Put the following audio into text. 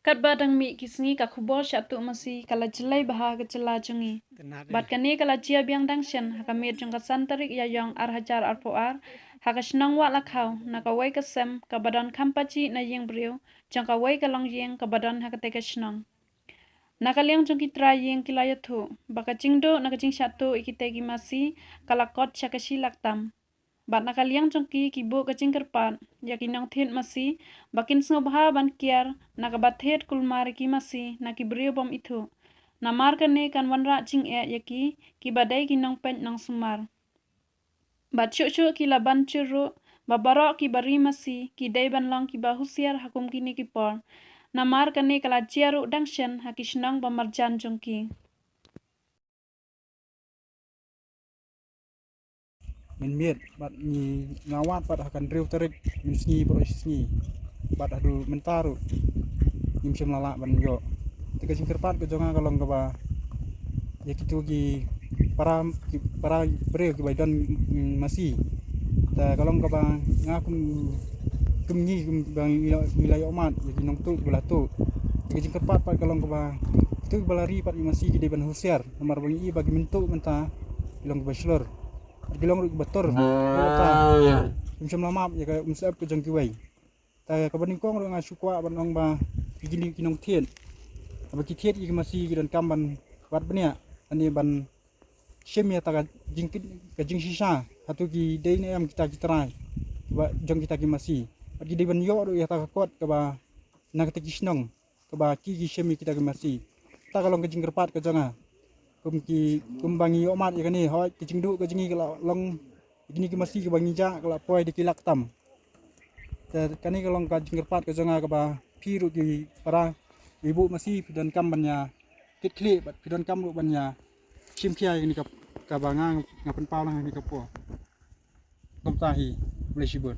Kat badang mi kisngi ka khubor syatu masi kala jelai baha ke jela jengi. Bat kani kala jia biang dangshen haka mir jeng ka santarik ya yong ar hajar ar poar haka shnang wa lakhau na ka wai ka sem ka badan kampachi na yeng brio jeng ka wai ka long yeng ka badan haka teka shnang. Na ka liang jong ki tra yeng ki layathu baka jingdo na ka jing syatu ikitegi masi kala kot syakashi laktam. Bat na kaliang jongki kibo kacing kerpat ya kinong thet masi bakin sngobaha ban kiar na kabat thet kulmar ki masi na ki brio bom itu na mar kane kan wanra jing yaki ki badai kinong pen nang sumar bat chu ki laban churu babaro ki bari masi ki dai ban long ki bahusiar hakum kini ki por na mar kane kala jiaru dangshen hakishnong bamarjan jongki min miet bat ni ngawat bat akan driu terik min sngi bro sngi bat adu mentaru nim sem lala ban yo tiga singkerpat ke jonga kalong ke ba ya kitu ki para breu ki baidan masih ta kalong ke ba ngakum kemngi bang wilayah omat ya kinong tu bola tu tiga singkerpat pat kalong ke ba tu balari pat masih ki ban husiar nomor bangi bagi mentu menta ilong ke bachelor gilong ruk bator misam lama ya ka umsap ke jang kiwai ta ka baning kong rung asukwa banong ba gini kinong tien aba ki tiet ki masih gidan kamban wat benia ani ban shemia ta ka jingkit ka jing sisa hatu ki dei ne am kita kitrai ba jang kita ki masih agi dei ban yo ya ta ka kot ka ba na ka kisnong ka ba ki shemi kita ki masih ta kalong ke jingkerpat ka janga kum bangi omat ya kani hoi kicing du kicing kala long gini ki masih ke bangi ja kala poi di kilak tam ta kani kalong ka jingkerpat ka janga ka ba piru ki para ibu masih pidan kam banya kitkli bat pidan kam lu banya simkia ini ka banga ngapen paulang ini ka po tom tahi Malaysia